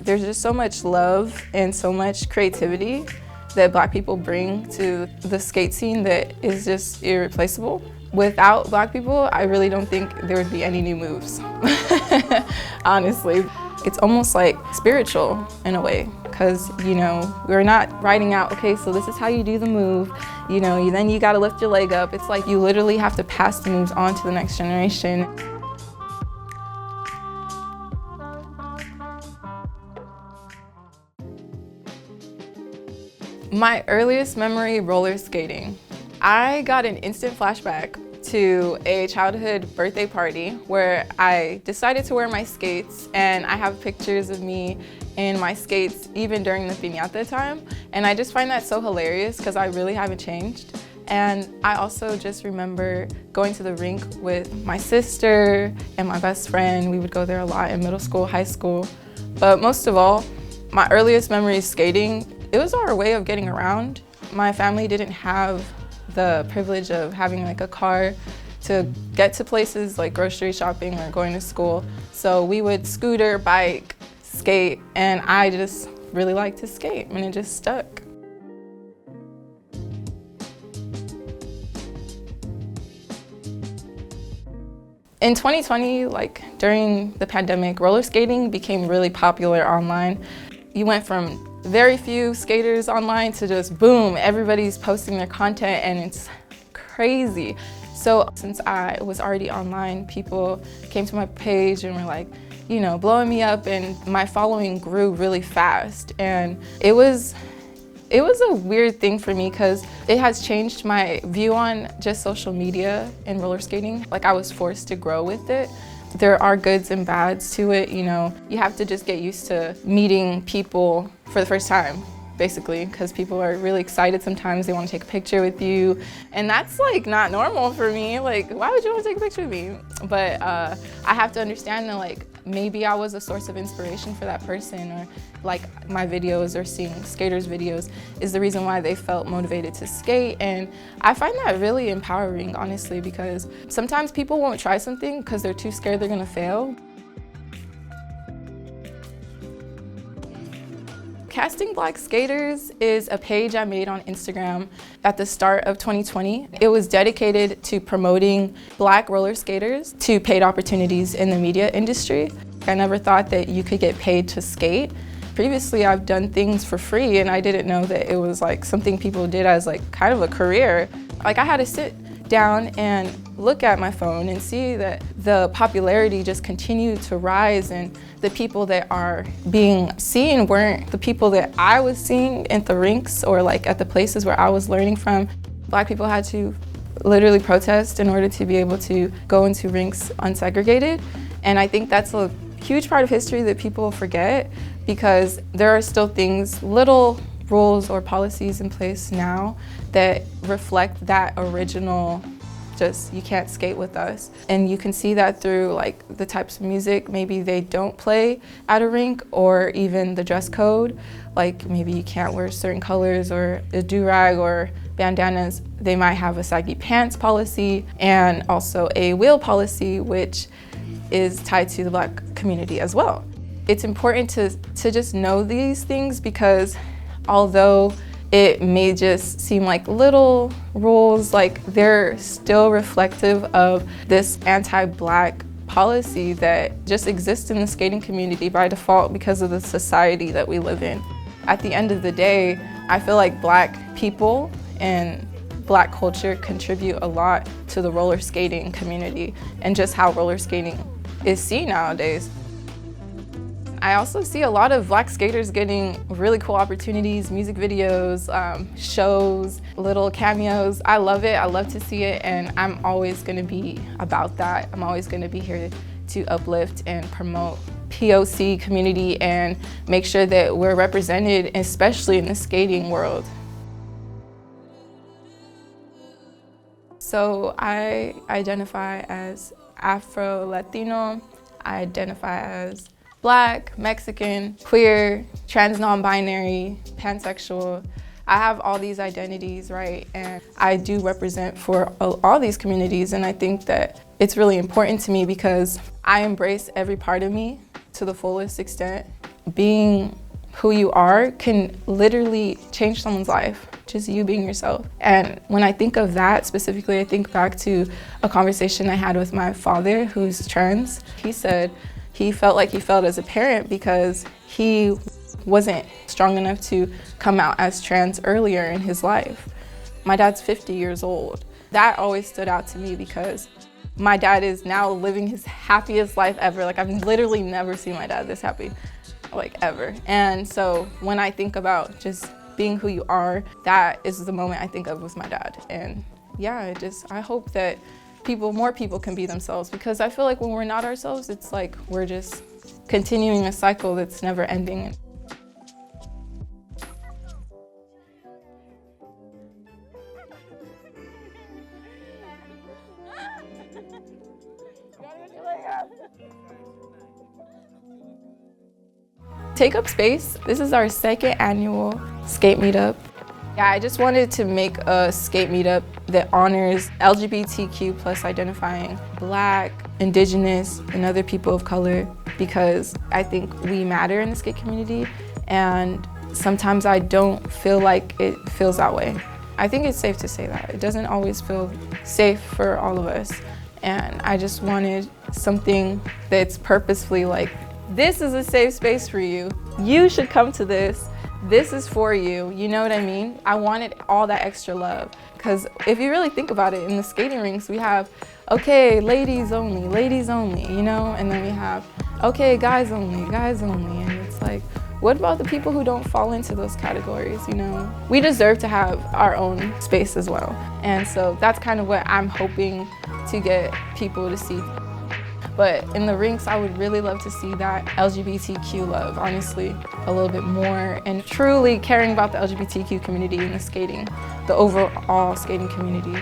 There's just so much love and so much creativity that Black people bring to the skate scene that is just irreplaceable. Without Black people, I really don't think there would be any new moves, honestly. It's almost like spiritual in a way, because, you know, we're not writing out, okay, so this is how you do the move, you know, then you gotta lift your leg up. It's like you literally have to pass the moves on to the next generation. My earliest memory, roller skating. I got an instant flashback to a childhood birthday party where I decided to wear my skates, and I have pictures of me in my skates even during the piñata time. And I just find that so hilarious because I really haven't changed. And I also just remember going to the rink with my sister and my best friend. We would go there a lot in middle school, high school. But most of all, my earliest memory is skating. It was our way of getting around. My family didn't have the privilege of having like a car to get to places like grocery shopping or going to school. So we would scooter, bike, skate, and I just really liked to skate, and it just stuck. In 2020, like during the pandemic, roller skating became really popular online. You went from very few skaters online to just boom, everybody's posting their content, and it's crazy. So since I was already online, people came to my page and were like, you know, blowing me up, and my following grew really fast. And it was a weird thing for me because it has changed my view on just social media and roller skating. Like, I was forced to grow with it. There are goods and bads to it, you know. You have to just get used to meeting people for the first time, basically, because people are really excited sometimes. They want to take a picture with you, and that's like not normal for me. Like, why would you want to take a picture with me? But I have to understand that, like, maybe I was a source of inspiration for that person, or like my videos or seeing skaters' videos is the reason why they felt motivated to skate. And I find that really empowering, honestly, because sometimes people won't try something because they're too scared they're gonna fail. Casting Black Skaters is a page I made on Instagram at the start of 2020. It was dedicated to promoting Black roller skaters to paid opportunities in the media industry. I never thought that you could get paid to skate. Previously, I've done things for free, and I didn't know that it was like something people did as like kind of a career. Like, I had to sit down and look at my phone and see that the popularity just continued to rise, and the people that are being seen weren't the people that I was seeing at the rinks or like at the places where I was learning from. Black people had to literally protest in order to be able to go into rinks unsegregated. And I think that's a huge part of history that people forget, because there are still things, little rules or policies in place now that reflect that original, just, you can't skate with us. And you can see that through like the types of music maybe they don't play at a rink, or even the dress code. Like, maybe you can't wear certain colors or a do-rag or bandanas. They might have a saggy pants policy and also a wheel policy, which is tied to the Black community as well. It's important to just know these things, because although it may just seem like little rules, like they're still reflective of this anti-Black policy that just exists in the skating community by default because of the society that we live in. At the end of the day, I feel like Black people and Black culture contribute a lot to the roller skating community and just how roller skating is seen nowadays. I also see a lot of Black skaters getting really cool opportunities, music videos, shows, little cameos. I love it, I love to see it, and I'm always gonna be about that. I'm always gonna be here to uplift and promote POC community and make sure that we're represented, especially in the skating world. So I identify as Afro-Latino, I identify as Black, Mexican, queer, trans non-binary, pansexual. I have all these identities, right? And I do represent for all these communities, and I think that it's really important to me because I embrace every part of me to the fullest extent. being who you are can literally change someone's life, just you being yourself. And when I think of that specifically, I think back to a conversation I had with my father, who's trans. He said he felt like he felt as a parent because he wasn't strong enough to come out as trans earlier in his life. My dad's 50 years old. That always stood out to me because my dad is now living his happiest life ever. Like, I've literally never seen my dad this happy, like, ever. And so when I think about just being who you are, that is the moment I think of with my dad. And yeah, I hope that more people can be themselves, because I feel like when we're not ourselves, it's like we're just continuing a cycle that's never ending. Take up space. This is our second annual skate meetup. Yeah, I just wanted to make a skate meetup that honors LGBTQ plus identifying Black, Indigenous, and other people of color, because I think we matter in the skate community, and sometimes I don't feel like it feels that way. I think it's safe to say that. It doesn't always feel safe for all of us, and I just wanted something that's purposefully like, this is a safe space for you. You should come to this. This is for you. You know what I mean? I wanted all that extra love. Because if you really think about it, in the skating rinks, we have, okay, ladies only, you know? And then we have, okay, guys only. And it's like, what about the people who don't fall into those categories, you know? We deserve to have our own space as well. And so that's kind of what I'm hoping to get people to see. But in the rinks, I would really love to see that LGBTQ love, honestly, a little bit more, and truly caring about the LGBTQ community in the overall skating community.